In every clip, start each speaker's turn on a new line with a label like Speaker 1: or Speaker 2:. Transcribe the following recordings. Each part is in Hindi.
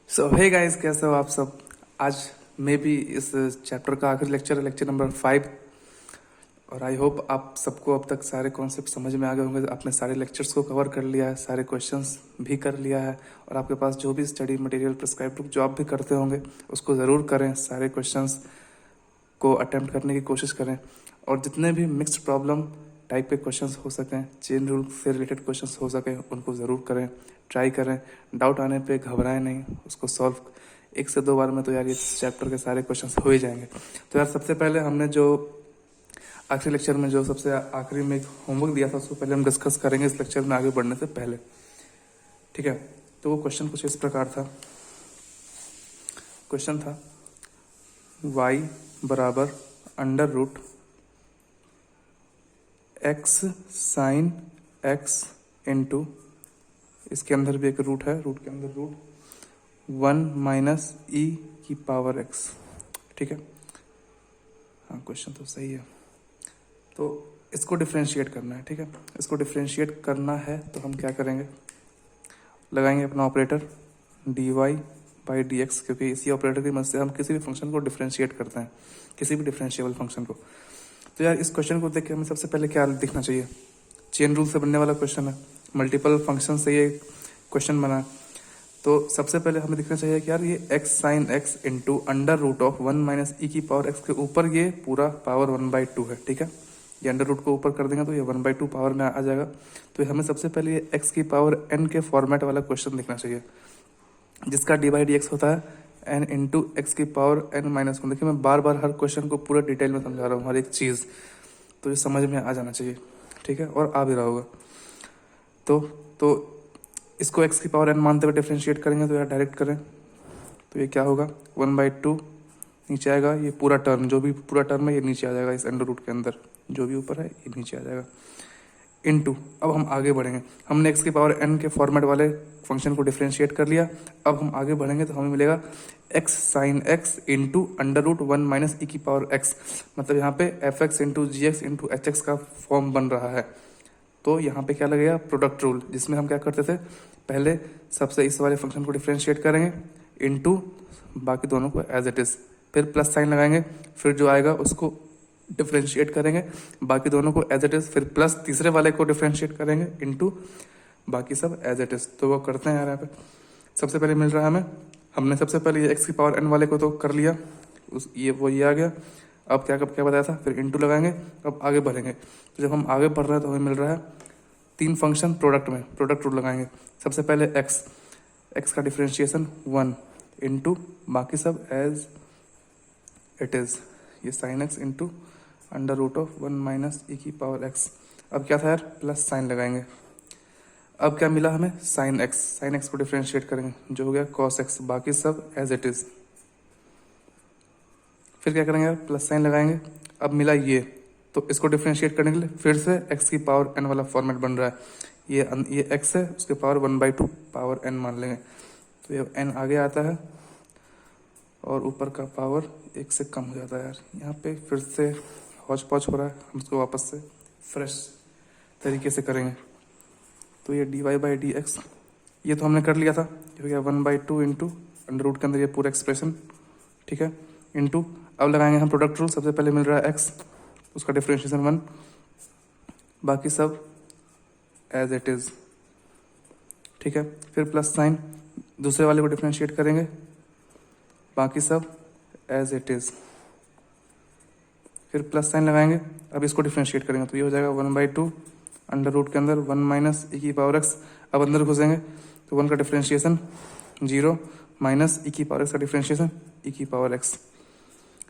Speaker 1: सो हे गाइस, कैसे हो आप सब। आज मे भी इस चैप्टर का आखिरी लेक्चर है, लेक्चर नंबर 5। और आई होप आप सबको अब तक सारे कॉन्सेप्ट समझ में आ गए होंगे। आपने सारे लेक्चर्स को कवर कर लिया है, सारे क्वेश्चंस भी कर लिया है। और आपके पास जो भी स्टडी मटेरियल प्रिस्क्राइब बुक जो आप भी करते होंगे उसको ज़रूर करें। सारे क्वेश्चंस को अटेम्प्ट करने की कोशिश करें। और जितने भी मिक्स्ड प्रॉब्लम टाइप के क्वेश्चंस हो सकें, चेन रूल से रिलेटेड क्वेश्चंस हो सकें, उनको ज़रूर करें, ट्राई करें। डाउट आने पे घबराएं नहीं, उसको सॉल्व 1 से 2 बार में तो यार ये चैप्टर के सारे क्वेश्चंस हो ही जाएंगे। तो यार सबसे पहले हमने जो आखिरी लेक्चर में जो सबसे आखिरी में एक होमवर्क दिया था उसको पहले हम डिस्कस करेंगे इस लेक्चर में आगे बढ़ने से पहले। ठीक है, तो वो क्वेश्चन कुछ इस प्रकार था। क्वेश्चन था y बराबर under root x sign x into, इसके अंदर भी एक रूट है, रूट के अंदर रूट 1 माइनस ई की पावर x। ठीक है, हाँ क्वेश्चन तो सही है। तो इसको डिफ्रेंशिएट करना है। ठीक है, इसको डिफ्रेंशिएट करना है तो हम क्या करेंगे, लगाएंगे अपना operator dy by d x, क्योंकि इसी ऑपरेटर की मदद से हम किसी भी फंक्शन को डिफ्रेंशिएट करते हैं, किसी भी डिफरेंशिएबल फंक्शन को। तो यार इस क्वेश्चन को देख के हमें सबसे पहले क्या दिखना चाहिए, चेन रूल से बनने वाला क्वेश्चन है, मल्टीपल फंक्शन से ये क्वेश्चन बना है। तो सबसे पहले हमें दिखना चाहिए कि यार ये x sign x into under root of 1 minus e की पावर x के ऊपर ये पूरा पावर 1/2 है। ठीक है, ये अंडर रूट को ऊपर कर देंगे तो ये 1/2 पावर में आ जाएगा। तो हमें सबसे पहले ये x की पावर n के फॉर्मेट वाला क्वेश्चन दिखना चाहिए, जिसका डी बाई डी एक्स होता है n इंटू एक्स की पावर n-1। देखिए मैं बार बार हर क्वेश्चन को पूरा डिटेल में समझा रहा हूँ, हर एक चीज़, तो ये समझ में आ जाना चाहिए। ठीक है, और आ भी रहा होगा। तो इसको x की पावर n मानते हुए डिफ्रेंशिएट करेंगे तो यार डायरेक्ट करें तो ये क्या होगा, 1/2 नीचे आएगा, ये पूरा टर्म जो भी पूरा टर्म है ये नीचे आ जाएगा, इस अंडर रूट के अंदर जो भी ऊपर है ये नीचे आ जाएगा। इनटू, अब हम आगे बढ़ेंगे, हमने x की पावर n के फॉर्मेट वाले फंक्शन को डिफ्रेंशिएट कर लिया। अब हम आगे बढ़ेंगे तो हमें मिलेगा x sign x into under root 1 minus e की पावर x। मतलब यहाँ पे f x into g x into h x का फॉर्म बन रहा है। तो यहाँ पे क्या लगेगा, प्रोडक्ट रूल, जिसमें हम क्या करते थे, पहले सबसे इस वाले फंक्शन को डिफ्रेंशिएट करेंगे इनटू बाकी दोनों को एज इट इज, फिर प्लस साइन लगाएंगे, फिर जो आएगा उसको डिफ्रेंशिएट करेंगे बाकी दोनों को एज इट इज, फिर प्लस तीसरे वाले को डिफ्रेंशिएट करेंगे इनटू बाकी सब एज इट इज। तो वो करते हैं यार। यहाँ पे सबसे पहले मिल रहा है हमें, हमने सबसे पहले ये एक्स की पावर एन वाले को तो कर लिया, उस ये आ गया। अब क्या बताया था, फिर इनटू लगाएंगे, अब आगे बढ़ेंगे। तो जब हम आगे बढ़ रहे हैं तो हमें मिल रहा है 3 फंक्शन प्रोडक्ट में, प्रोडक्ट रूल लगाएंगे। सबसे पहले एक्स का डिफ्रेंशिएशन 1 इंटू बाकी सब एज इट इज, ये sin x into under root of 1 minus e की पावर एक्स। अब क्या था यार, प्लस साइन लगाएंगे। अब क्या मिला हमें, साइन एक्स को डिफ्रेंशिएट करेंगे जो हो गया कॉस एक्स, बाकी सब एज इट इज। फिर क्या करेंगे यार, प्लस साइन लगाएंगे। अब मिला ये, तो इसको डिफ्रेंशिएट करने के लिए फिर से एक्स की पावर एन वाला फॉर्मेट बन रहा है। ये एक्स है, उसके पावर 1/2 पावर एन मान लेंगे, तो ये एन आगे आता है और ऊपर का पावर 1 से कम हो जाता है। यार यहाँ पे फिर से हौच पौच हो रहा है, हम इसको वापस से फ्रेश तरीके से करेंगे। तो ये d y by d x ये तो हमने कर लिया था, ये हो गया 1/2 इंटू अंडर रूट के अंदर ये पूरा एक्सप्रेशन। ठीक है, इंटू अब लगाएंगे हम प्रोडक्ट रूल। सबसे पहले मिल रहा है एक्स, उसका डिफ्रेंशिएशन 1, बाकी सब एज इट इज। ठीक है, फिर प्लस साइन, दूसरे वाले को डिफ्रेंशिएट करेंगे, बाकी सब एज इट इज। फिर प्लस साइन लगाएंगे, अब इसको डिफ्रेंशिएट करेंगे तो ये हो जाएगा 1/2 अंडर रूट के अंदर 1 माइनस ई की पावर एक्स। अब अंदर घुसेंगे तो 1 का डिफ्रेंशिएशन 0 माइनस ई की पावर एक्स का डिफ्रेंशिएशन ई की पावर एक्स।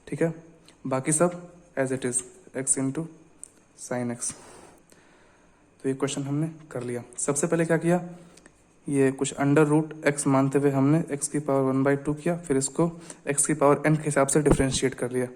Speaker 1: ठीक है, बाकी सब as it is, x into sine x. तो ये क्वेश्चन हमने कर लिया। सबसे पहले क्या किया, ये कुछ अंडर रूट एक्स मानते हुए हमने एक्स की पावर 1/2 किया, फिर इसको एक्स की पावर एन के हिसाब से डिफ्रेंशिएट कर लिया,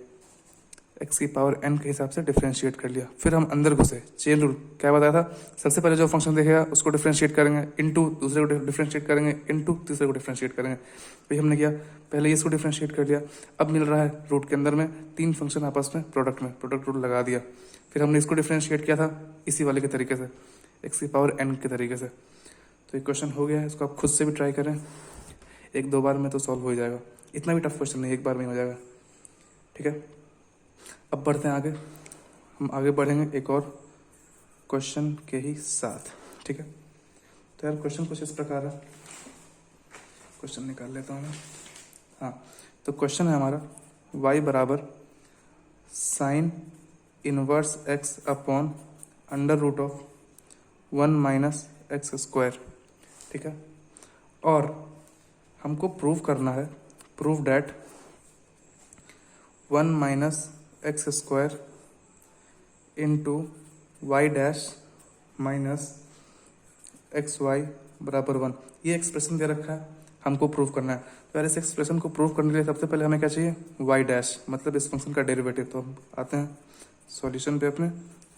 Speaker 1: एक्स की पावर एन के हिसाब से डिफ्रेंशिएट कर लिया। फिर हम अंदर घुसे, चेन रूल क्या बताया था, सबसे पहले जो फंक्शन देखेगा उसको डिफ्रेंशिएट करेंगे इनटू दूसरे को डिफ्रेंशिएट करेंगे इनटू तीसरे को डिफ्रेंशिएट करेंगे। वही हमने किया, पहले इसको डिफ्रेंशिएट कर लिया। अब मिल रहा है रूट के अंदर में 3 फंक्शन आपस में प्रोडक्ट रूल लगा दिया। फिर हमने इसको डिफ्रेंशिएट किया था इसी वाले के तरीके से, एक्स की पावर एन के तरीके से। तो ये क्वेश्चन हो गया है, इसको आप खुद से भी ट्राई करें। एक दो बार में तो सॉल्व हो ही जाएगा, इतना भी टफ क्वेश्चन नहीं, एक बार में ही हो जाएगा। ठीक है, अब बढ़ते हैं आगे। हम आगे बढ़ेंगे एक और क्वेश्चन के ही साथ। ठीक है, तो यार क्वेश्चन कुछ इस प्रकार है, क्वेश्चन निकाल लेता हूँ मैं। हाँ, तो क्वेश्चन है हमारा y बराबर sine inverse x upon under root of 1 minus x square. ठीक है, और हमको प्रूव करना है, prove that 1 minus x square into y dash minus x y बराबर 1। ये एक्सप्रेशन दे रखा है, हमको प्रूव करना है। तो यार इस एक्सप्रेशन को प्रूव करने के लिए सबसे पहले हमें क्या चाहिए, वाई डैश, मतलब इस फंक्शन का डेरिवेटिव। तो हम आते हैं सॉल्यूशन पे अपने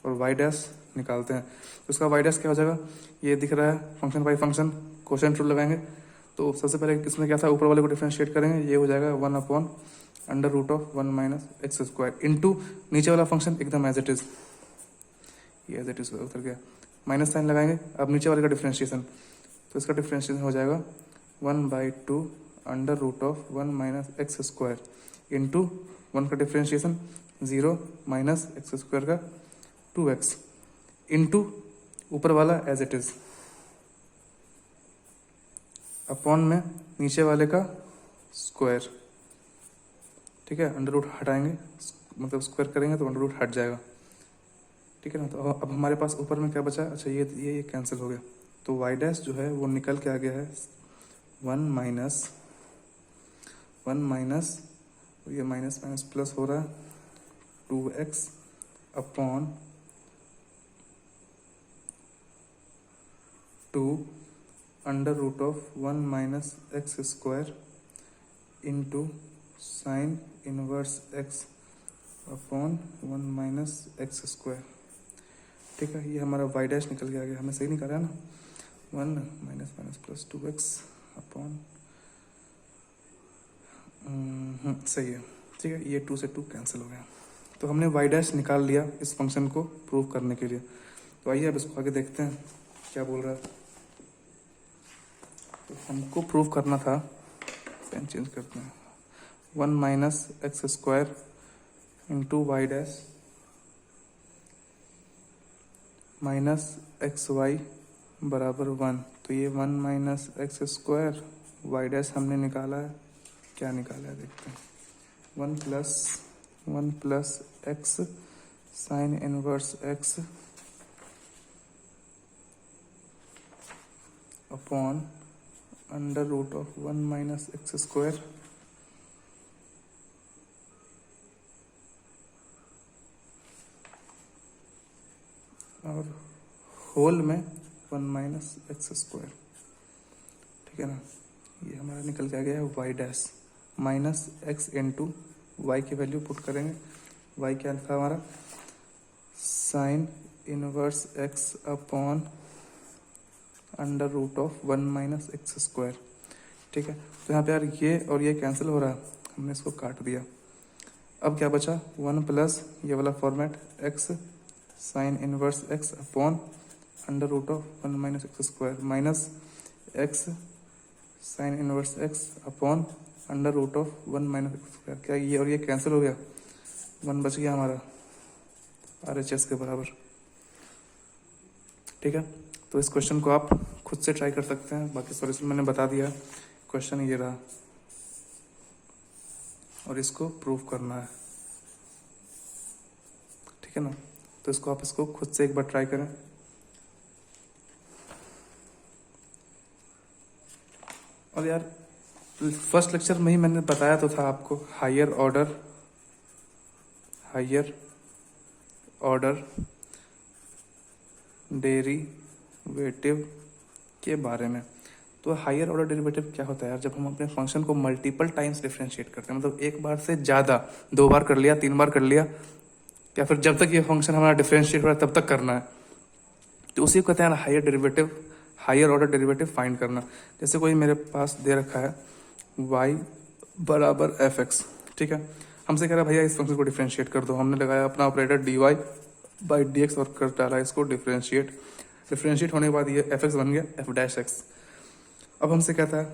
Speaker 1: और वाई डैश निकालते हैं। तो उसका वाई डैश क्या हो जाएगा, ये दिख रहा है function by function, quotient rule लगाएंगे। तो सबसे पहले इसमें क्या था, ऊपर वाले को डिफ्रेंशिएट करेंगे, ये हो जाएगा 1 upon under root of 1 minus x square into नीचे वाला फंक्शन एकदम एज इट इज, ये एज इट इज उतर गया, माइनस साइन लगाएंगे। अब नीचे वाले का डिफ्रेंशिएशन, तो इसका डिफ्रेंशिएशन हो जाएगा 1/2 under root of 1 minus x square into 1 का डिफ्रेंशिएशन 0 माइनस एक्स स्क्वायर का 2x इंटू ऊपर वाला एज इट इज अपॉन में नीचे वाले का स्क्वायर। ठीक है, अंडर रूट हटाएंगे, मतलब स्क्वायर करेंगे तो अंडर रूट हट जाएगा। ठीक है ना, तो अब हमारे पास ऊपर में क्या बचा, अच्छा ये कैंसिल हो गया। तो वाई डैश जो है वो निकल के आ गया है 1 माइनस ये माइनस माइनस प्लस हो रहा है 2x upon 2 under root of 1 minus x square into sine inverse x upon 1 minus x square. ठीक है, ये हमारा वाई डैश निकल के आ गया, हमें सही निकाला है ना, 1 minus minus plus 2x upon सही है। ठीक है, ये 2 से 2 कैंसिल हो गया। तो हमने वाई डैश निकाल लिया इस फंक्शन को प्रूव करने के लिए। तो आइए अब इसको आगे देखते हैं क्या बोल रहा है। तो हमको प्रूव करना था, पेन चेंज करते हैं, 1 minus x square into y dash minus x y बराबर 1। तो ये 1 minus x square, y dash हमने निकाला है, क्या निकाला है देखते हैं, 1 plus x sine inverse x upon under root of 1 minus x square और होल में 1 माइनस एक्स स्क्वायर। ठीक है ना, ये हमारा निकल के आ गया है y dash minus x into y की वैल्यू पुट करेंगे। वाई क्या था हमारा, sine inverse x upon under root of 1 minus x square. ठीक है, तो यहाँ पे यार ये और ये कैंसिल हो रहा है, हमने इसको काट दिया। अब क्या बचा, 1 प्लस ये वाला format x sine inverse x upon under root of 1 minus x square minus x sine inverse x upon under root of 1 minus x square. क्या ये और ये कैंसिल हो गया, 1 बच गया हमारा RHS के बराबर। ठीक है, तो इस क्वेश्चन को आप खुद से ट्राई कर सकते हैं, बाकी सॉल्यूशन मैंने बता दिया। क्वेश्चन ये रहा और इसको प्रूव करना है। ठीक है ना, तो इसको खुद से एक बार ट्राई करें। और यार फर्स्ट लेक्चर में ही मैंने बताया तो था आपको हायर ऑर्डर डेरिवेटिव के बारे में। तो हायर ऑर्डर डेरिवेटिव क्या होता है यार, जब हम अपने फंक्शन को मल्टीपल टाइम्स डिफरेंशिएट करते हैं, मतलब एक बार से ज़्यादा, 2 बार कर लिया, 3 बार कर लिया, या फिर जब तक ये फंक्शन हमारा डिफरेंशिएट हो रहा है तब तक करना है, तो उसी को कहते हैं हायर ऑर्डर डेरिवेटिव फाइंड करना। जैसे कोई मेरे पास दे रखा है y बराबर fx। ठीक है, हमसे कह रहा है भैया इस फंक्शन को डिफरेंशिएट कर दो। हमने लगाया अपना ऑपरेटर dy बाई dx और कर डाला इसको डिफरेंशिएट होने के बाद ये fx बन गया f डैश x। अब हमसे कहता है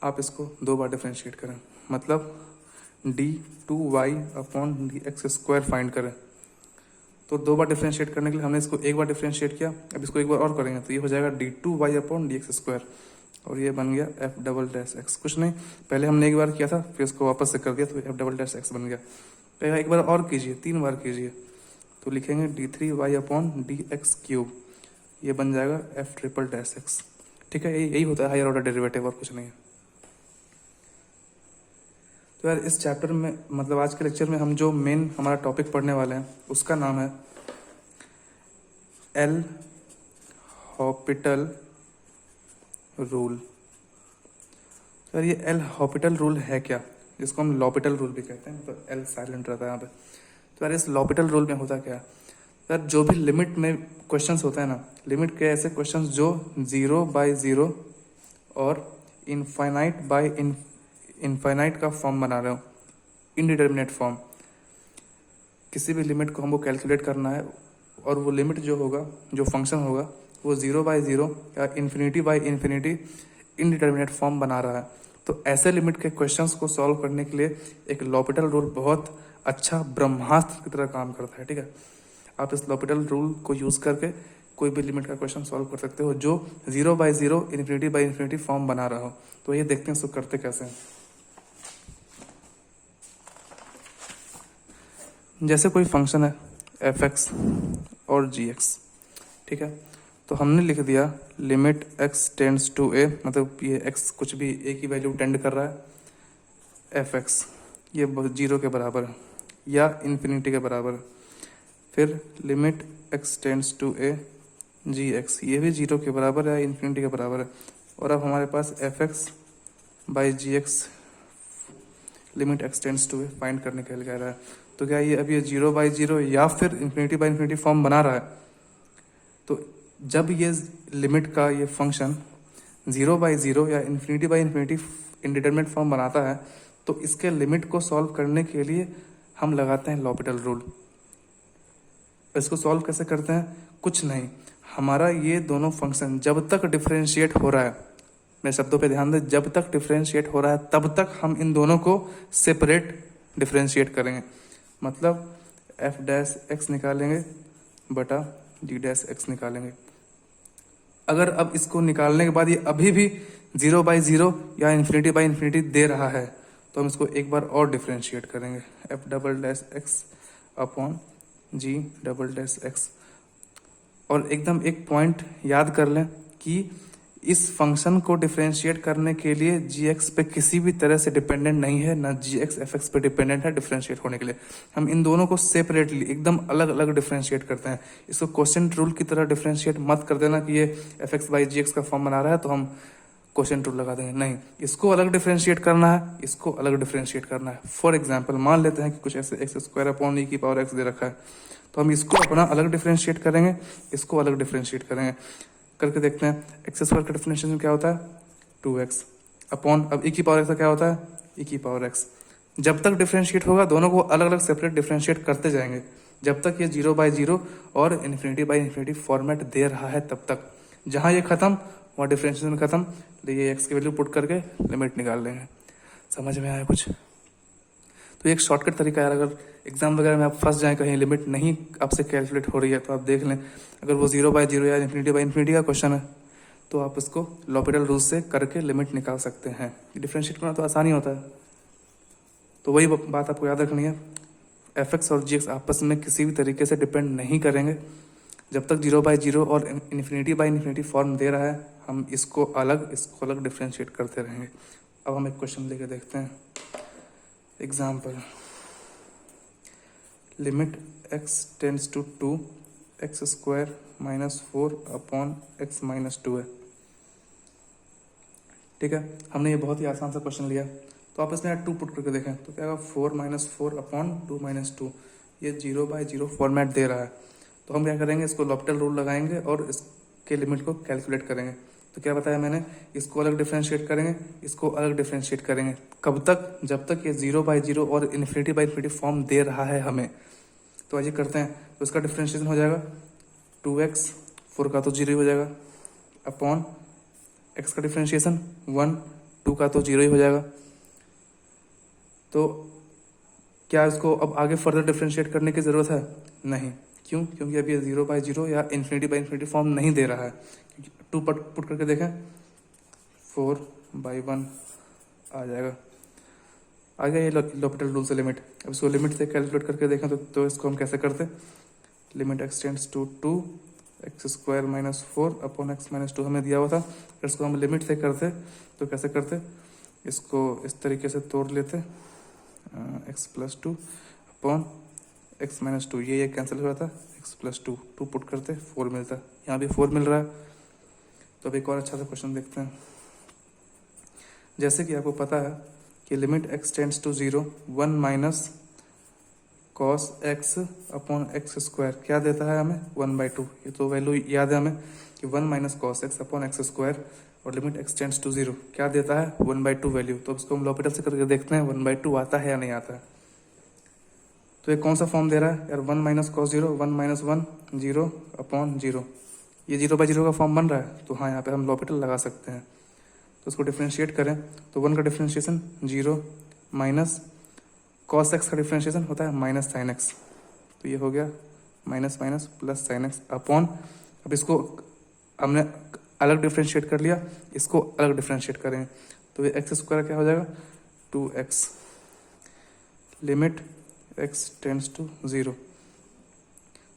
Speaker 1: आप इसको 2 बार डिफ्रेंशिएट करें, मतलब d2y अपॉन dx² फाइंड करें। तो 2 बार डिफ्रेंशिएट करने के लिए हमने इसको 1 बार डिफ्रेंशिएट किया, अब इसको 1 बार और करेंगे तो ये हो जाएगा d2y अपॉन dx², और ये बन गया f डबल डैश x। कुछ नहीं, पहले हमने 1 बार किया था, फिर इसको वापस से कर दिया तो f डबल डैश x बन गया। पहले 1 बार और कीजिए, 3 बार कीजिए, तो लिखेंगे d3y अपॉन dx³, ये बन जाएगा f ट्रिपल डैश x। ठीक है, यही होता है हायर ऑर्डर डेरिवेटिव, और कुछ नहीं है। तो यार इस चैप्टर में, मतलब आज के लेक्चर में हम जो मेन हमारा टॉपिक पढ़ने वाले हैं उसका नाम है एल हॉपिटल रूल। तो यार ये एल हॉपिटल रूल है क्या, जिसको हम लॉपिटल रूल भी कहते हैं, तो एल साइलेंट रहता है यहाँ पे। तो यार इस लॉपिटल रूल में होता क्या है, यार जो भी लिमिट में क्वेश्चंस होते हैं ना, लिमिट के ऐसे क्वेश्चंस जो 0 बाय 0 और इनफाइनाइट बाय इनफाइनाइट का फॉर्म बना रहे हो, इनडिटर्मिनेट फॉर्म, किसी भी लिमिट को हमको कैलकुलेट करना है, और वो लिमिट जो होगा, जो फंक्शन होगा, वो 0 बाय 0 या infinity by infinity indeterminate form बना रहा है। तो ऐसे लिमिट के क्वेश्चंस को सॉल्व करने के लिए एक लॉपिटल रूल बहुत अच्छा ब्रह्मास्त्र की तरह काम करता है। ठीक है, आप इस लॉपिटल रूल को यूज़ करके कोई भी लिमिट का क्वेश्चन सॉल्व कर सकते हो जो 0 by 0 infinity by infinity form बना रहा हो। तो ये देखते हैं इसको करते कैसे हैं। जैसे कोई फंक्शन है f(x) और g(x), ठीक है, तो हमने लिख दिया limit x tends to a, मतलब ये x कुछ भी a की वैल्यू टेंड कर रहा है, f(x) ये 0 के बराबर है या इन्फिनिटी के बराबर है। फिर limit x tends to a g(x), ये भी 0 के बराबर है या इन्फिनिटी के बराबर है। और अब हमारे पास f(x) by g(x) limit x tends to a find करने के लिए कह रहा है। तो क्या ये अब ये 0 बाई 0 या फिर इन्फिनिटी बाई इन्फिनिटी फॉर्म बना रहा है? तो जब ये लिमिट का ये फंक्शन 0 बाई 0 या infinity by infinity indeterminate form बनाता है, तो इसके लिमिट को सॉल्व करने के लिए हम लगाते हैं लॉपिटल रूल। इसको सॉल्व कैसे करते हैं? कुछ नहीं, हमारा ये दोनों फंक्शन जब तक डिफरेंशिएट हो रहा है, मेरे शब्दों पे ध्यान दें, जब तक डिफरेंशिएट हो रहा है तब तक हम इन दोनों को सेपरेट डिफरेंशिएट करेंगे। मतलब f डैश x निकालेंगे बटा d डैश x निकालेंगे। अगर अब इसको निकालने के बाद ये अभी भी 0 बाई 0 या इन्फिनिटी बाई इन्फिनिटी दे रहा है, तो हम इसको एक बार और डिफरेंशिएट करेंगे, f double dash x upon g double dash x। और एकदम एक पॉइंट याद कर लें कि इस फंक्शन को डिफरेंशिएट करने के लिए gx पे किसी भी तरह से डिपेंडेंट नहीं है, ना gx fx पे डिपेंडेंट है डिफरेंशिएट होने के लिए। हम इन दोनों को सेपरेटली एकदम अलग अलग डिफरेंशिएट करते हैं। इसको क्वोशिएंट रूल की तरह डिफरेंशिएट मत कर देना कि ये fx बाई gx का फॉर्म बना रहा है तो हम क्वोशिएंट रूल लगा देंगे, नहीं, इसको अलग डिफरेंशिएट करना है, इसको अलग डिफरेंशिएट करना है। फॉर एग्जाम्पल मान लेते हैं कि कुछ ऐसे x² अपॉन e की पावर x दे रखा है, तो हम इसको अपना अलग डिफरेंशिएट करेंगे, इसको अलग डिफरेंशिएट करेंगे। करके देखते हैं, x² का डिफरेंशिएशन क्या होता है? 2x अपॉन, अब e की पावर x का क्या होता है? e की पावर x। जब तक डिफरेंशिएट होगा दोनों को अलग अलग सेपरेट डिफरेंशिएट करते जाएंगे, जब तक ये 0 बाई 0 और इन्फिनिटी बाई इन्फिनिटी फॉर्मेट दे रहा है तब तक। जहाँ ये खत्म वहाँ डिफरेंशिएशन खत्म, तो ये x की वैल्यू पुट करके लिमिट निकाल लेंगे। समझ में आया कुछ? तो एक शॉर्टकट तरीका है, अगर एग्जाम वगैरह में आप फंस जाएं, कहीं लिमिट नहीं आपसे कैलकुलेट हो रही है, तो आप देख लें, अगर वो 0 बाई 0 या इन्फिनिटी बाई इन्फिनिटी का क्वेश्चन है तो आप इसको लॉपिटल रूल से करके लिमिट निकाल सकते हैं। डिफरेंशिएट करना तो आसानी होता है। तो वही बात आपको याद रखनी है, fx और gx आपस में किसी भी तरीके से डिपेंड नहीं करेंगे। जब तक 0 बाई 0 और इन्फिनिटी बाई इन्फिनिटी फॉर्म दे रहा है, हम इसको अलग डिफरेंशिएट करते रहेंगे। अब हम एक क्वेश्चन लेके देखते हैं। Example, limit x tends to 2x² minus 4 upon x minus 2 है। ठीक है, हमने ये बहुत ही आसान सा क्वेश्चन लिया, तो आप इसमें 2 पुट करके देखें तो क्या होगा? 4 माइनस 4 अपॉन 2 माइनस 2, ये 0 बाई 0 फॉर्मेट दे रहा है। तो हम क्या करेंगे, इसको लॉपिटल रूल लगाएंगे और इसके लिमिट को कैलकुलेट करेंगे। तो क्या बताया मैंने, इसको अलग डिफरेंशिएट करेंगे, इसको अलग डिफरेंशिएट करेंगे। कब तक? जब तक ये 0 बाई 0 और इन्फिनिटी बाई इन्फिनिटी फॉर्म दे रहा है हमें। तो आइए करते हैं। तो इसका डिफरेंशिएशन हो जाएगा 2x, 4 का तो 0 हो जाएगा, अपॉन x का डिफरेंशिएशन 1, 2 का तो 0 ही हो जाएगा। तो क्या इसको अब आगे फर्दर डिफ्रेंशिएट करने की ज़रूरत है? नहीं। क्यों? क्योंकि अभी ये 0/0 या इन्फिनिटी फॉर्म नहीं दे रहा है। 2 पुट करके देखें, 4/1 आ जाएगा। आ गया ये l'Hopital रूल से लिमिट। अब इसको लिमिट से कैलकुलेट करके देखें तो इसको हम कैसे करते? Limit x tends to 2 x² - 4 upon x - 2 हमें दिया हुआ था। इसको हम लिमिट से करते तो कैसे करते? इसको इस तरीके से तोड़ लेते, x + 2 अपॉन x - 2, ये कैंसिल हो जाता, x + 2 2 पुट करते 4 मिलता, यहाँ भी 4 मिल रहा है। तो अब एक और अच्छा सा क्वेश्चन देखते हैं। जैसे कि आपको पता है कि limit x tends to 0 1 minus cos x upon x² क्या देता है हमें? 1/2। ये तो वैल्यू याद है हमें कि 1 minus cos x upon x² और लिमिट x टेंड्स टू 0 क्या देता है? 1/2 वैल्यू। तो इसको हम l'Hopital से करके देखते हैं 1/2 आता है या नहीं आता है। तो ये कौन सा फॉर्म दे रहा है यार? 1 माइनस cos 0 1 माइनस 1 0 अपॉन 0, ये 0/0 का फॉर्म बन रहा है। तो हाँ, यहाँ पे हम l'Hopital लगा सकते हैं। तो इसको डिफ्रेंशिएट करें तो 1 का डिफ्रेंशिएशन 0 माइनस cos x का डिफ्रेंशिएशन होता है माइनस sin x। तो ये हो गया minus minus plus sin x upon, अब इसको हमने अलग डिफ्रेंशिएट कर लिया, इसको अलग डिफ्रेंशिएट करें तो ये x² क्या हो जाएगा? 2x limit x tends to 0।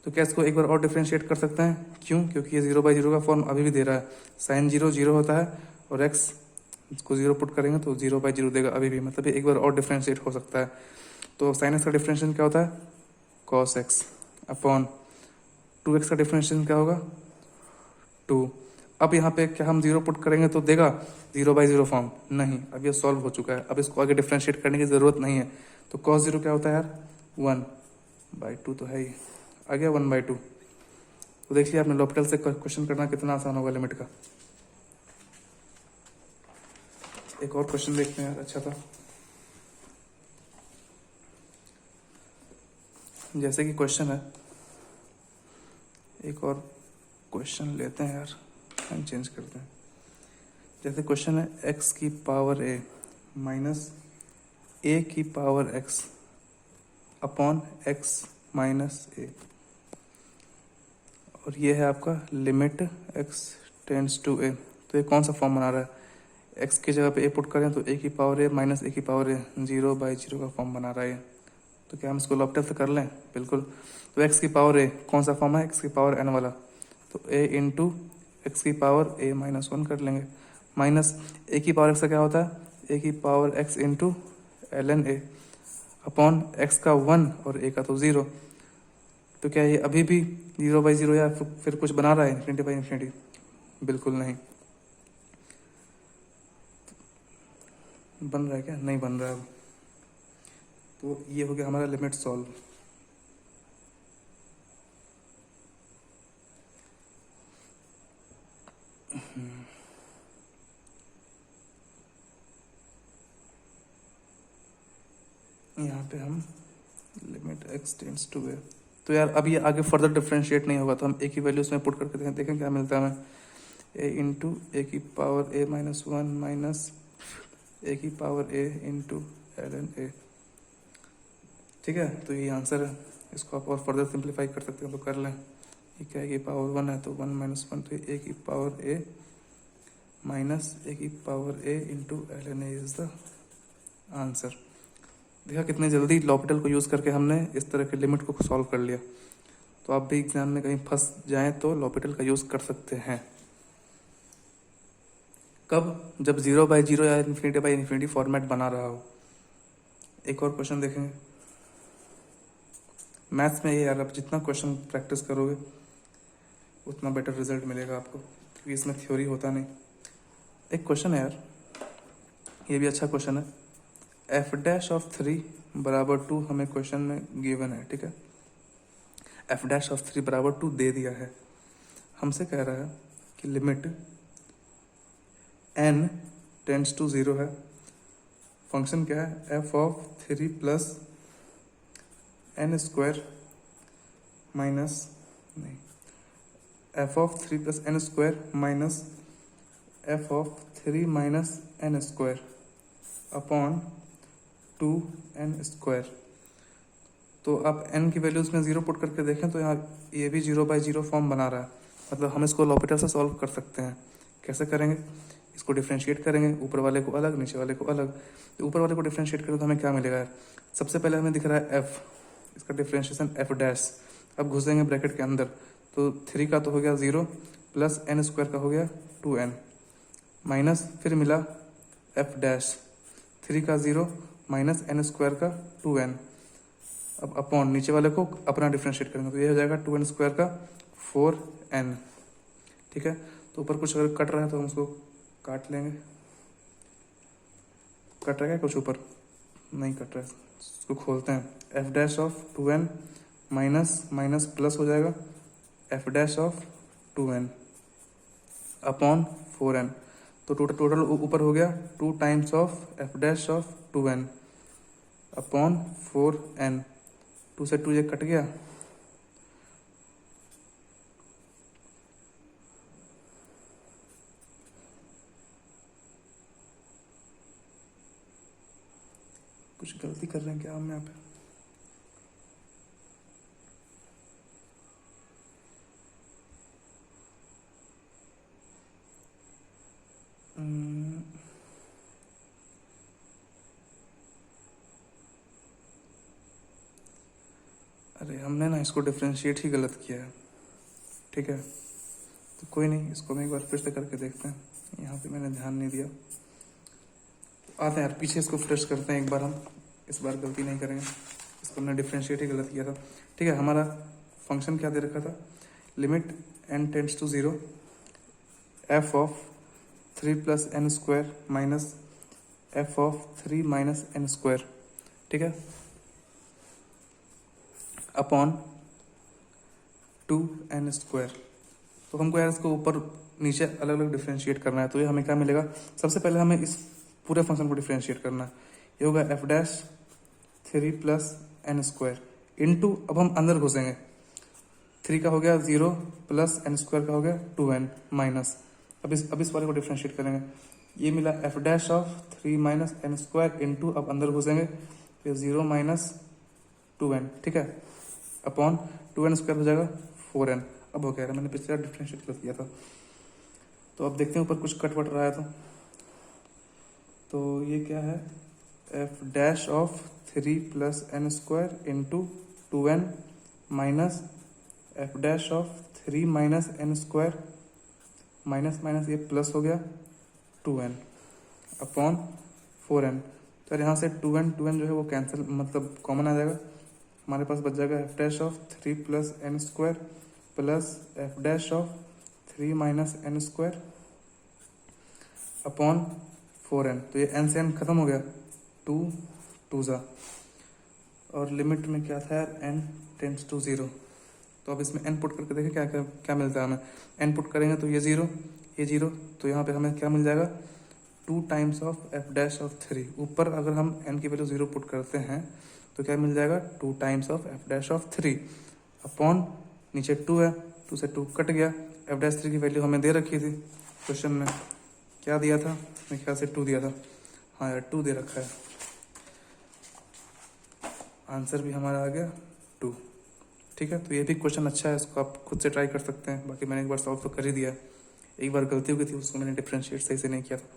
Speaker 1: तो क्या इसको एक बार और डिफ्रेंशिएट कर सकते हैं? क्यों? क्योंकि ये 0/0 का फॉर्म अभी भी दे रहा है। sin 0 0 होता है और x इसको 0 पुट करेंगे तो 0/0 देगा अभी भी, मतलब ये एक बार और डिफ्रेंशिएट हो सकता है। तो sin x का डिफ्रेंशिएशन क्या होता है? cos x अपॉन 2x का डिफ्रेंशिएशन क्या होगा? 2। अब यहाँ पे क्या हम 0 पुट करेंगे तो देगा 0/0 फॉर्म? नहीं, अब ये सॉल्व हो चुका है, अब इसको आगे डिफ्रेंशिएट करने की ज़रूरत नहीं है। तो cos 0 क्या होता है यार? 1/2 तो है ही, आ गया 1/2। तो देखिए आपने l'Hopital से क्वेश्चन करना कितना आसान होगा लिमिट का। एक और क्वेश्चन देखते हैं यार, अच्छा था। जैसे कि क्वेश्चन है, एक और क्वेश्चन लेते हैं यार, टाइम चेंज करते हैं। जैसे क्वेश्चन है x की पावर a माइनस a की power x upon x minus a, और ये है आपका limit x tends to a। तो ये कौन सा फॉर्म बना रहा है? x की जगह पे a पुट करें तो a की पावर a माइनस a की पावर a 0/0 का फॉर्म बना रहा है। तो क्या हम इसको l'Hopital से कर लें? बिल्कुल। तो x की पावर a कौन सा फॉर्म है? x की पावर n वाला, तो a इंटू एक्स की पावर a - 1 कर लेंगे, माइनस a की पावर x का क्या होता है? a की power x into ln a upon x का 1 और a का तो 0। तो क्या ये अभी भी 0/0 या फिर कुछ बना रहा है इन्फिनिटी? बिल्कुल नहीं। बन रहा है क्या? नहीं बन रहा है अब। तो ये हो गया हमारा लिमिट सॉल्व। यहाँ पे हम limit x tends to a, तो यार अब ये आगे फर्दर डिफ्रेंशिएट नहीं होगा, तो हम a की वैल्यू उसमें पुट करके देखें क्या मिलता है हमें। a इंटू ए की पावर a - 1 माइनस a की power a into ln a। ठीक है, तो ये आंसर है। इसको आप और फर्दर सिंप्लीफाई कर सकते हैं तो कर लें। ये क्या है कि पावर 1 है तो 1 - 1, तो a की पावर a माइनस a की power a into ln a is the answer. देखा कितनी जल्दी l'Hopital को यूज़ करके हमने इस तरह के लिमिट को सॉल्व कर लिया। तो आप भी एग्जाम में कहीं फंस जाएं तो l'Hopital का यूज़ कर सकते हैं। कब? जब 0/0 या इन्फिनिटी फॉर्मेट बना रहा हो। एक और क्वेश्चन देखेंगे। मैथ्स में ये यार आप जितना क्वेश्चन प्रैक्टिस करोगे उतना बेटर रिजल्ट मिलेगा आपको, क्योंकि इसमें थ्योरी होता नहीं। एक क्वेश्चन है यार, ये भी अच्छा क्वेश्चन है। f'(3) बराबर 2 हमें क्वेश्चन में गिवन है, ठीक है। f'(3) बराबर 2 दे दिया है। हमसे कह रहा है कि लिमिट n टेंड्स टू 0 है। फंक्शन क्या है? f(3) प्लस n² माइनस नहीं f(3) plus n² minus f of 3 minus n square upon 2n²। तो आप n की वैल्यूज में 0 पुट करके देखें तो यहाँ ये भी 0/0 फॉर्म बना रहा है, मतलब हम इसको लॉपिटल से सॉल्व कर सकते हैं। कैसे करेंगे? इसको डिफ्रेंशिएट करेंगे, ऊपर वाले को अलग, नीचे वाले को अलग। तो ऊपर वाले को डिफ्रेंशिएट करें तो हमें क्या मिलेगा? सबसे पहले हमें दिख रहा है f, इसका डिफ्रेंशिएशन f डैश। अब घुसेंगे ब्रैकेट के अंदर, तो 3 का तो हो गया 0 प्लस n² का हो गया 2n माइनस फिर मिला f डैश, 3 का 0 माइनस n² का 2n। अब अपॉन नीचे वाले को अपना डिफ्रेंशिएट करेंगे तो ये हो जाएगा 2n² का 4n। ठीक है, तो ऊपर कुछ अगर कट रहा है तो हम उसको काट लेंगे। कट रहा है कुछ ऊपर? नहीं कट रहा है, इसको खोलते हैं। f dash of 2n minus minus plus हो जाएगा f dash of 2n upon 4n। तो टोटल ऊपर हो गया 2 times of f dash of 2n upon 4n। 2 से 2 ये कट गया, कुछ गलती कर रहे हैं क्या हम यहाँ पे? अरे हमने ना इसको डिफ्रेंशिएट ही गलत किया है। ठीक है, तो कोई नहीं, इसको हम एक बार फिर से करके देखते हैं। यहाँ पे मैंने ध्यान नहीं दिया। आते हैं यार पीछे, इसको फ्रेश करते हैं एक बार हम। इस बार गलती नहीं करेंगे, इसको हमने डिफ्रेंशिएट ही गलत किया था। ठीक है, हमारा फंक्शन क्या दे रखा था? Limit n tends to 0 f of 3 plus n² minus f of 3 minus n²। ठीक है, अपॉन 2n²। तो हमको यार इसको ऊपर नीचे अलग अलग डिफ्रेंशिएट करना है। तो ये हमें क्या मिलेगा? सबसे पहले हमें इस पूरे फंक्शन को डिफ्रेंशिएट करना है। ये होगा f dash 3 plus n² into, अब हम अंदर घुसेंगे, 3 का हो गया 0 प्लस n² का हो गया 2n माइनस। अब इस वाले को डिफ्रेंशिएट करेंगे, ये मिला f dash of 3 minus n² into, अब अंदर घुसेंगे फिर 0 माइनस 2n। ठीक है, अपॉन 2n² हो जाएगा 4n। अब हो गया, मैंने पिछले डिफ्रेंशिएट कर दिया था। तो अब देखते हैं ऊपर कुछ कट वट रहा है तो ये क्या है? f dash of 3 plus n² into 2n minus f dash of 3 minus n² minus minus ये प्लस हो गया 2n अपॉन 4n। तो यहाँ से 2n जो है वो कैंसिल, मतलब कॉमन आ जाएगा। हमारे पास बच जाएगा f dash of 3 plus n² plus f dash of 3 minus n² upon 4n। तो ये n से n खत्म हो गया, 2 2 ज़ा, और लिमिट में क्या था यार? n tends to 0। तो अब इसमें n पुट करके देखें क्या क्या क्या मिलता है हमें। n पुट करेंगे तो ये 0, ये 0, तो यहाँ पे हमें क्या मिल जाएगा? 2 times of f dash of 3। ऊपर अगर हम n की वैल्यू 0 पुट करते हैं तो क्या मिल जाएगा? 2 times of f dash of 3 upon, नीचे 2 है, 2 से 2 कट गया। f डैश 3 की वैल्यू हमें दे रखी थी क्वेश्चन में, क्या दिया था? मेरे ख्याल से 2 दिया था। हाँ यार 2 दे रखा है, आंसर भी हमारा आ गया 2। ठीक है, तो ये भी क्वेश्चन अच्छा है, इसको आप खुद से ट्राई कर सकते हैं। बाकी मैंने एक बार सॉल्व तो कर ही दिया, एक बार गलती हो गई थी, उसको मैंने डिफ्रेंशिएट सही से नहीं किया था।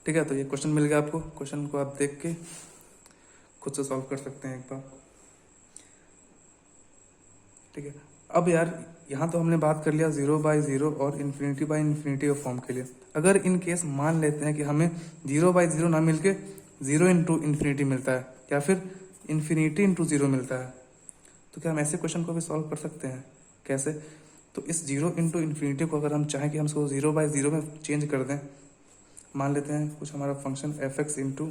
Speaker 1: ठीक है, तो ये क्वेश्चन मिल गया आपको। क्वेश्चन को आप देख के खुद से सॉल्व कर सकते हैं एक बार। ठीक है, अब यार यहाँ तो हमने बात कर लिया 0/0 और ∞/∞ फॉर्म के लिए। अगर इन केस मान लेते हैं कि हमें 0/0 ना मिलके 0 इंटू इन्फिनिटी मिलता है या फिर इन्फिनिटी इंटू 0 मिलता है, तो क्या हम ऐसे क्वेश्चन को भी सॉल्व कर सकते हैं? कैसे? तो इस 0 इंटू इन्फिनिटी को अगर हम चाहें कि हम इसको 0/0 में चेंज कर दें, मान लेते हैं कुछ हमारा फंक्शन f(x) इंटू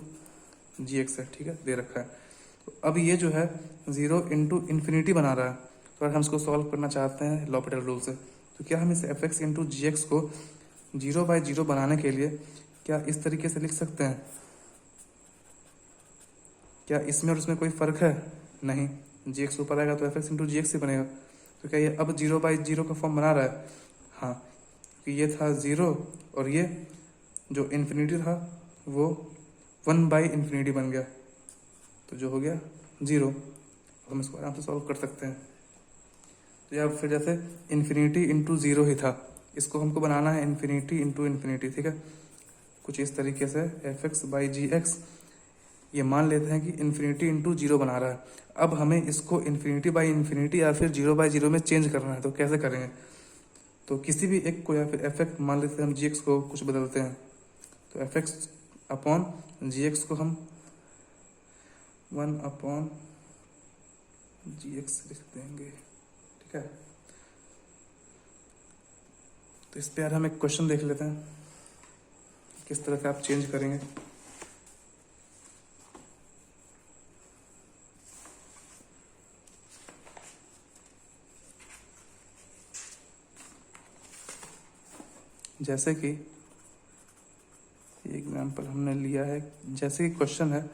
Speaker 1: gx है। ठीक है, दे रखा है। तो अब ये जो है 0 इंटू इन्फिनिटी बना रहा है, तो अगर हम इसको सॉल्व करना चाहते हैं लॉपिटल रूल से, तो क्या हम इस f(x) इंटू gx को 0/0 बनाने के लिए क्या इस तरीके से लिख सकते हैं? क्या इसमें और उसमें कोई फर्क है? नहीं, gx ऊपर आएगा तो f(x) इंटू gx ही बनेगा। तो क्या ये अब 0/0 का फॉर्म बना रहा है? हाँ, क्योंकि ये था 0 और ये जो इन्फिनिटी था वो 1/∞ बन गया, तो जो हो गया 0। हम इसको आराम से सॉल्व कर सकते हैं। तो या फिर जैसे इन्फिनिटी इंटू 0 ही था, इसको हमको बनाना है इन्फिनिटी इंटू इन्फिनिटी, ठीक है। कुछ इस तरीके से fx/gx, ये मान लेते हैं कि इन्फिनिटी इंटू 0 बना रहा है। अब हमें इसको इन्फिनिटी/इन्फिनिटी या फिर 0/0 में चेंज करना है, तो कैसे करेंगे? तो किसी भी एक को या फिर fx मान लेते हैं, हम gx को कुछ बदलते हैं, तो fx/gx को हम 1/gx लिख देंगे, ठीक है। तो इस पे यार हम एक क्वेश्चन देख लेते हैं, किस तरह से आप चेंज करेंगे। जैसे कि एग्जाम्पल हमने लिया है, जैसे कि क्वेश्चन है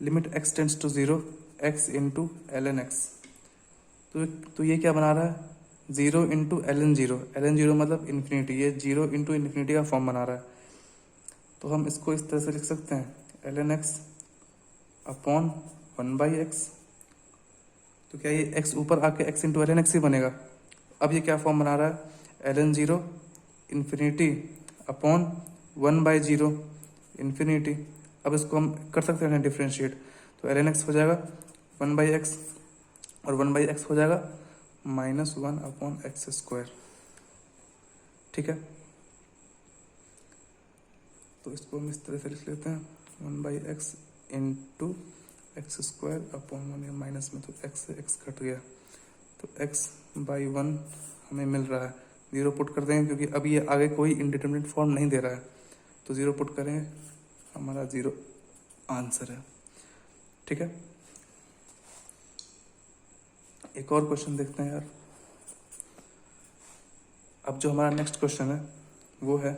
Speaker 1: limit x tends to 0 x into ln x, तो ये क्या बना रहा है? 0 इंटू ln 0 मतलब इन्फिनिटी, ये 0 इंटू इन्फिनिटी का फॉर्म बना रहा है। तो हम इसको इस तरह से लिख सकते हैं ln x अपॉन 1/x। तो क्या ये x ऊपर आके x इंटू ln x ही बनेगा? अब ये क्या फॉर्म बना रहा है? ln 0 infinity upon 1/0 infinity. अब इसको हम कर सकते हैं डिफ्रेंशिएट, तो ln x हो जाएगा 1/x और 1/x हो जाएगा -1/x², ठीक है। तो इसको हम इस तरह से लिख लेते हैं 1/x into x² upon 1, minus में तो x से x कट गया, तो x/1 हमें मिल रहा है। 0 पुट कर देंगे क्योंकि अब ये आगे कोई इंडिटरमिनेट फॉर्म नहीं दे रहा है, तो 0 पुट करेंगे, हमारा 0 आंसर है, ठीक है। एक और क्वेश्चन देखते हैं यार। अब जो हमारा नेक्स्ट क्वेश्चन है वो है,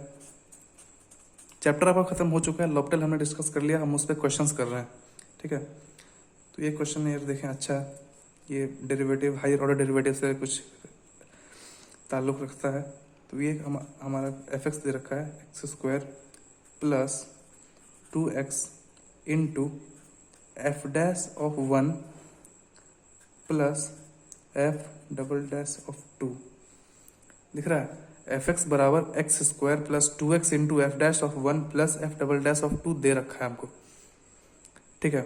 Speaker 1: चैप्टर आपका खत्म हो चुका है, लॉपटेल हमने डिस्कस कर लिया, हम उस पर क्वेश्चंस कर रहे हैं, ठीक है। तो ये क्वेश्चन यार देखें, अच्छा है, ये डेरिवेटिव हायर ऑर्डर डेरिवेटिव से कुछ ताल्लुक़ रखता है। तो ये हमारा fx दे रखा है x² plus 2x into f'(1) plus f'(2) दिख रहा है। fx बराबर x² plus 2x into f'(1) plus f'(2) दे रखा है हमको, ठीक है।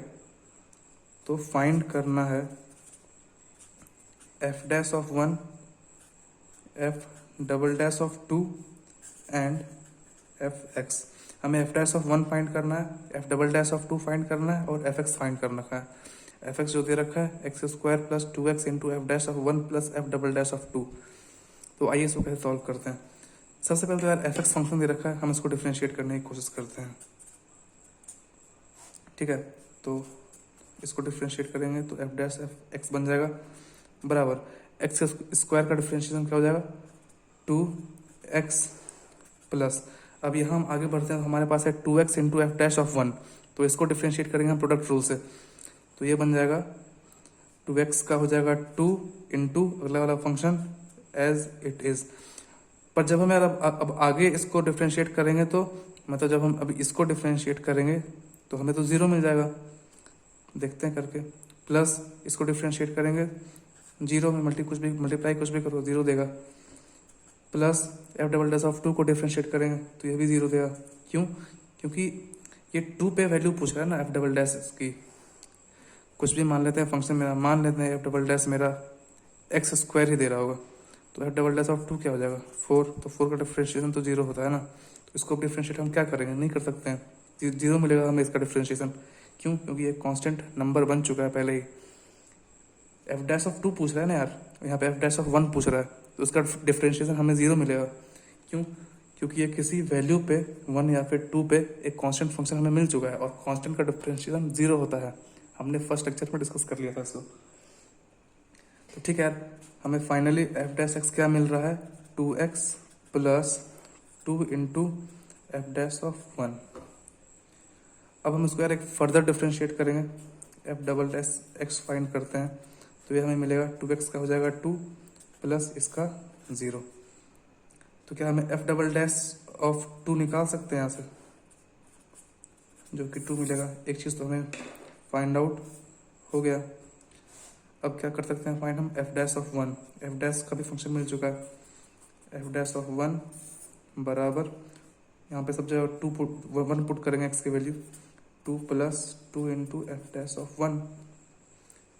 Speaker 1: तो फाइंड करना है f'(1), f'(2) एंड fx। हमें f'(1) फाइंड करना है, f'(2) फाइंड करना है और fx फाइंड करना है। fx जो दे रखा है x² plus 2x into f'(1) plus f'(2). तो आइए इसको कैसे सॉल्व करते हैं। सबसे पहले तो यार fx फंक्शन दे रखा है, हम इसको डिफरेंशिएट करने की कोशिश करते हैं, ठीक है। तो इसको डिफरेंशिएट करेंगे तो f' बन जाएगा बराबर x² का डिफरेंशिएशन क्या हो जाएगा 2x प्लस, अब यहाँ हम आगे बढ़ते हैं, हमारे पास है 2x इंटू f'(1), तो इसको डिफरेंशिएट करेंगे हम प्रोडक्ट रूल से, तो ये बन जाएगा 2x का हो जाएगा 2 इंटू अगला वाला फंक्शन एज इट इज। पर जब हम यार अब आगे इसको डिफरेंशिएट करेंगे, तो मतलब जब हम अभी इसको डिफरेंशिएट करेंगे तो हमें तो 0 मिल जाएगा, देखते हैं करके। प्लस इसको डिफरेंशिएट करेंगे 0 में मल्टीप्लाई कुछ भी करो 0 देगा, प्लस f'(2) को डिफरेंशिएट करेंगे तो ये भी 0 देगा। क्यों? क्योंकि ये 2 पे वैल्यू पूछ रहा है ना f' की। कुछ भी मान लेते हैं फंक्शन मेरा, मान लेते हैं f' मेरा x² ही दे रहा होगा, तो f'(2) क्या हो जाएगा 4, तो 4 का डिफरेंशिएशन तो 0 होता है ना, तो इसको डिफरेंशिएट हम क्या करेंगे, नहीं कर सकते हैं, 0 मिलेगा हमें इसका डिफरेंशिएशन। क्यों? क्योंकि ये कांस्टेंट नंबर बन चुका है पहले ही। f'(2) पूछ रहा है ना यार, यहाँ पे f'(1) पूछ रहा है, तो उसका डिफरेंशिएशन हमें 0 मिलेगा। क्यों? क्योंकि ये किसी वैल्यू पे 1 या फिर 2 पे एक कांस्टेंट फंक्शन हमें मिल चुका है और कांस्टेंट का डिफरेंशिएशन 0 होता है, हमने फर्स्ट लेक्चर में डिस्कस कर लिया था इसको। तो ठीक है यार, हमें फाइनली f' क्या मिल रहा है 2x प्लस 2 इंटू f'(1). अब हम इसको यार एक फर्दर डिफरेंशिएट करेंगे, f'(x) फाइंड करते हैं, तो ये हमें मिलेगा 2x का हो जाएगा 2 प्लस इसका 0। तो क्या हमें एफ डबल डैश ऑफ 2 निकाल सकते हैं यहाँ से, जो कि 2 मिलेगा। एक चीज़ तो हमें फाइंड आउट हो गया। अब क्या कर सकते हैं फाइंड हम F dash of 1। F dash का भी फंक्शन मिल चुका है। एफ डैश ऑफ 1 बराबर, यहाँ पे सब जगह 1 पुट करेंगे एक्स की वैल्यू, 2 + 2 × एफ डैश ऑफ 1।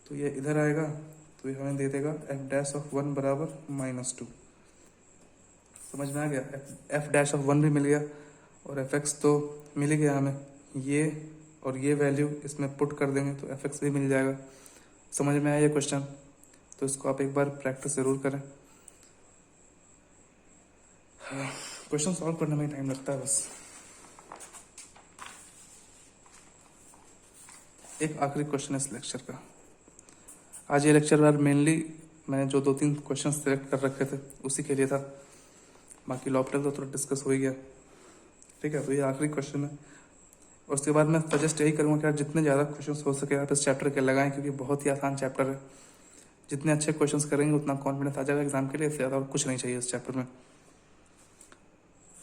Speaker 1: तो ये इधर आएगा, तो ये हमें दे देगा एफ डैश ऑफ 1 बराबर -2। समझ में आ गया। एफ डैश ऑफ 1 भी मिल गया और एफ एक्स तो मिल ही गया हमें। ये और ये वैल्यू इसमें पुट कर देंगे तो एफ एक्स भी मिल जाएगा। समझ में आया ये क्वेश्चन? तो इसको आप एक बार प्रैक्टिस ज़रूर करें। क्वेश्चन सॉल्व करने में टाइम लगता है बस। एक आखिरी क्वेश्चन है इस लेक्चर का। आज ये लेक्चर बार मेनली मैंने जो 2-3 क्वेश्चन सेलेक्ट कर रखे थे उसी के लिए था, बाकी लॉपटल तो थोड़ा डिस्कस हो ही गया। ठीक है, तो ये आखिरी क्वेश्चन है। और उसके बाद मैं सजेस्ट यही करूँगा कि यार जितने ज़्यादा क्वेश्चन हो सके आप इस चैप्टर के लगाएं, क्योंकि बहुत ही आसान चैप्टर है। जितने अच्छे क्वेश्चन करेंगे उतना कॉन्फिडेंस आ जाएगा एग्जाम के लिए। इससे ज़्यादा और कुछ नहीं चाहिए इस चैप्टर में।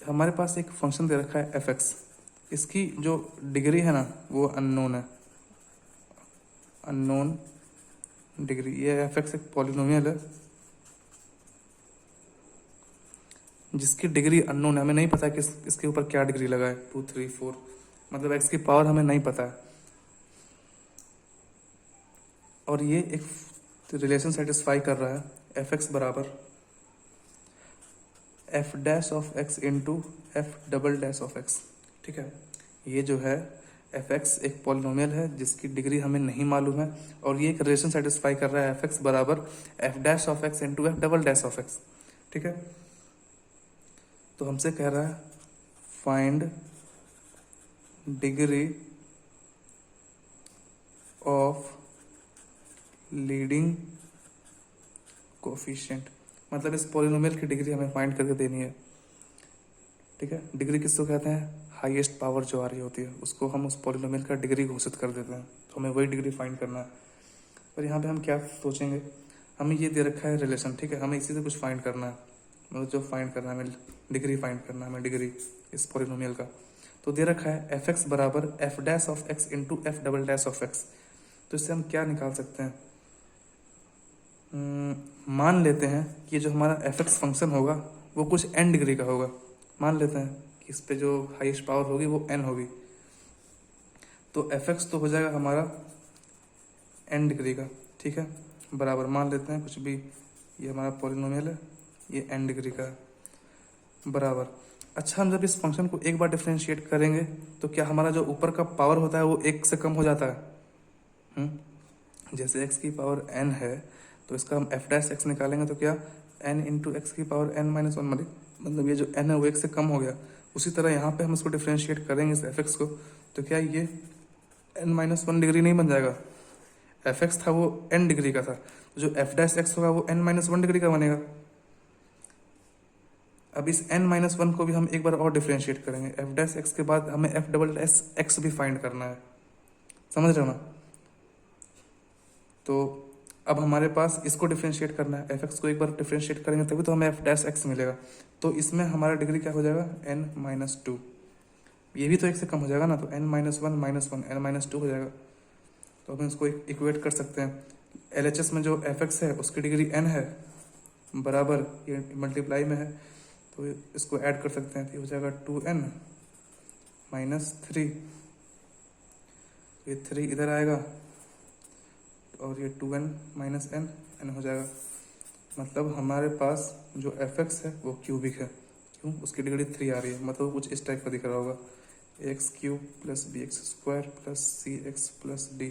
Speaker 1: हमारे पास एक फंक्शन दे रखा है एफ एक्स। इसकी जो डिग्री है ना वो अननोन है, अननोन डिग्री। ये एफ एक्स एक पॉलिनोमियल है जिसकी डिग्री अननोन है। हमें नहीं पता कि इसके ऊपर क्या डिग्री लगा है, 2, 3, 4, मतलब एक्स की पावर हमें नहीं पता है। और ये एक रिलेशन सेटिस्फाई कर रहा है, एफ एक्स बराबर F dash of x into F double dash of x. ठीक है, ये जो है एफ एक्स एक पॉलिनोमियल है जिसकी डिग्री हमें नहीं मालूम है, और ये एक रिलेशन सेटिस्फाई कर रहा है, एफ एक्स बराबर F dash of x into F double dash of x. ठीक है, तो हमसे कह रहा है find degree of leading coefficient, मतलब इस पॉलिनोमियल की डिग्री हमें फाइंड करके देनी है। ठीक है, डिग्री किसको कहते हैं? हाईएस्ट पावर जो आ रही होती है उसको हम उस पॉलिनोमियल का डिग्री घोषित कर देते हैं। तो हमें वही डिग्री फाइंड करना है। और यहाँ पे हम क्या सोचेंगे, हमें ये दे रखा है रिलेशन। ठीक है, हमें इसी से कुछ फाइंड करना है, मतलब जो फाइंड करना है हमें डिग्री फाइंड करना है हमें डिग्री इस पॉलिनोमियल का। तो दे रखा है एफ एक्स बराबर F dash of x into F double dash of x. तो इससे हम क्या निकाल सकते हैं? मान लेते हैं कि जो हमारा एफ एक्स फंक्शन होगा वो कुछ n डिग्री का होगा। मान लेते हैं कि इस पे जो हाईएस्ट पावर होगी वो n होगी। तो एफ एक्स तो हो जाएगा हमारा n डिग्री का। ठीक है, बराबर मान लेते हैं कुछ भी, ये हमारा पॉलिनोमियल है, ये n डिग्री का है, बराबर। अच्छा, हम जब इस फंक्शन को एक बार डिफरेंशिएट करेंगे तो क्या हमारा जो ऊपर का पावर होता है वो 1 से कम हो जाता है? जैसे x की पावर n है तो इसका हम एफ डैश एक्स निकालेंगे तो क्या n इंटू एक्स की पावर n-1, मतलब ये जो n है वो 1 से कम हो गया। उसी तरह यहाँ पे हम इसको डिफरेंशिएट करेंगे इस एफ एक्स को, तो क्या ये n-1 डिग्री नहीं बन जाएगा? एफ एक्स था वो n डिग्री का था, तो जो एफ डैश एक्स होगा वो n-1 डिग्री का बनेगा। अब इस n-1 को भी हम एक बार और डिफरेंशिएट करेंगे। एफ डैश एक्स के बाद हमें एफ डबल डैश एक्स भी फाइंड करना है, समझ रहे हो ना? तो अब हमारे पास इसको डिफरेंशिएट करना है, एफ एक्स को एक बार डिफरेंशिएट करेंगे तभी तो हमें एफ डैश एक्स मिलेगा। तो इसमें हमारा डिग्री क्या हो जाएगा? n-2। ये भी तो 1 से कम हो जाएगा ना, तो n-1 n-2 हो जाएगा। तो हम इसको इक्वेट कर सकते हैं। LHS में जो एफ एक्स है उसकी डिग्री n है, बराबर ये मल्टीप्लाई में है, तो इसको ऐड कर सकते हैं। तो ये हो जाएगा 2n - 3, ये 3 इधर आएगा और ये 2n - n हो जाएगा। मतलब हमारे पास जो एफ एक्स है वो क्यूबिक है। क्यों? उसकी डिग्री 3 आ रही है, मतलब कुछ इस टाइप का दिख रहा होगा, x³ + bx² + cx + d।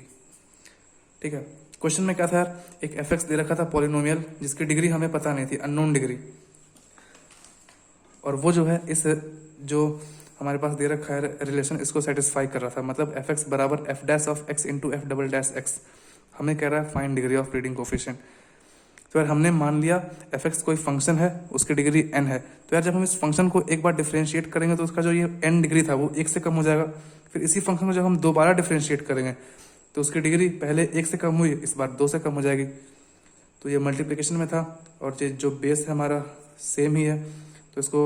Speaker 1: ठीक है, क्वेश्चन में क्या था यार, एक एफ एक्स दे रखा था पॉलिनोमियल जिसकी डिग्री हमें पता नहीं थी, अननोन डिग्री, और वो जो है इस जो हमारे पास दे रखा है रिलेशन इसको सेटिस्फाई कर रहा था। मतलब एफ एक्स बराबर F dash of x into F double dash x. हमें कह रहा है find degree of leading coefficient. तो यार हमने मान लिया एफ एक्स कोई फंक्शन है, उसकी डिग्री n है। तो यार जब हम इस फंक्शन को एक बार डिफरेंशिएट करेंगे तो उसका जो ये n डिग्री था वो 1 से कम हो जाएगा। फिर इसी फंक्शन को जब हम दोबारा डिफरेंशिएट करेंगे तो उसकी डिग्री पहले 1 से कम हुई, इस बार 2 से कम हो जाएगी। तो ये मल्टीप्लिकेशन में था और ये जो बेस है हमारा सेम ही है, तो इसको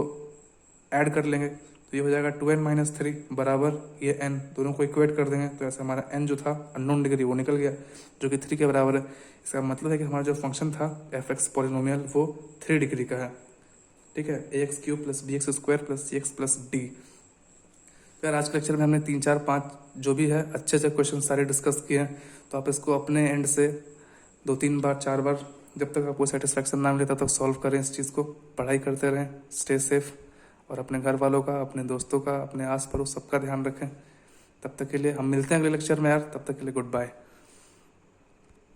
Speaker 1: ऐड कर लेंगे, तो ये हो जाएगा 2n-3 बराबर ये n, दोनों को इक्वेट कर देंगे तो ऐसे हमारा n जो था अननोन डिग्री वो निकल गया, जो कि 3 के बराबर है। इसका मतलब है कि हमारा जो फंक्शन था f(x) पॉलिनोमियल वो 3 डिग्री का है, ठीक है। ax³ + bx² + cx + d। तो यार आज के लेक्चर में हमने 3, 4, 5 जो भी है अच्छे से क्वेश्चन सारे डिस्कस किए हैं, तो आप इसको अपने एंड से 2, 3 बार 4 बार जब तक आपको सेटिस्फेक्शन ना मिले तब तक सॉल्व करें इस चीज़ को, पढ़ाई करते रहें, स्टे सेफ, और अपने घर वालों का, अपने दोस्तों का, अपने आस पड़ोस सबका ध्यान रखें। तब तक के लिए हम मिलते हैं अगले लेक्चर में यार, तब तक के लिए गुड बाय।